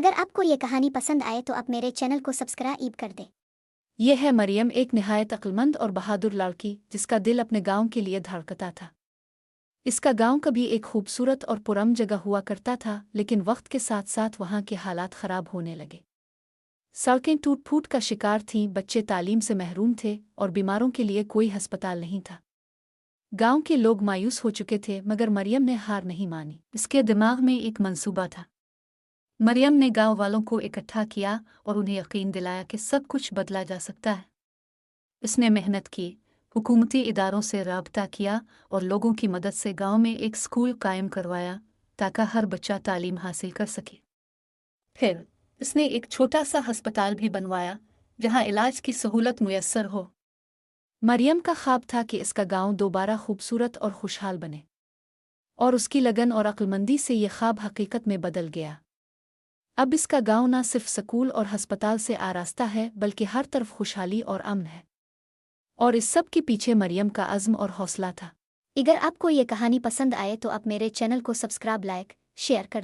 अगर आपको ये कहानी पसंद आए तो आप मेरे चैनल को सब्सक्राइब कर दें। यह है मरियम, एक निहायत अक्लमंद और बहादुर लड़की जिसका दिल अपने गांव के लिए धड़कता था। इसका गांव कभी एक खूबसूरत और पुरअमन जगह हुआ करता था, लेकिन वक्त के साथ साथ वहां के हालात खराब होने लगे। सड़कें टूट फूट का शिकार थीं, बच्चे तालीम से महरूम थे और बीमारों के लिए कोई अस्पताल नहीं था। गांव के लोग मायूस हो चुके थे, मगर मरियम ने हार नहीं मानी। इसके दिमाग में एक मंसूबा था। मरियम ने गांव वालों को इकट्ठा किया और उन्हें यकीन दिलाया कि सब कुछ बदला जा सकता है। इसने मेहनत की, हुकूमती इदारों से राबता किया और लोगों की मदद से गांव में एक स्कूल कायम करवाया ताकि हर बच्चा तालीम हासिल कर सके। फिर इसने एक छोटा सा अस्पताल भी बनवाया जहां इलाज की सहूलत मुयस्सर हो। मरियम का ख्वाब था कि इसका गांव दोबारा खूबसूरत और खुशहाल बने, और उसकी लगन और अक्लमंदी से ये ख्वाब हकीकत में बदल गया। अब इसका गांव न सिर्फ स्कूल और अस्पताल से आरास्ता है, बल्कि हर तरफ खुशहाली और अमन है। और इस सब के पीछे मरियम का अज़्म और हौसला था। अगर आपको ये कहानी पसंद आए तो आप मेरे चैनल को सब्सक्राइब, लाइक, शेयर कर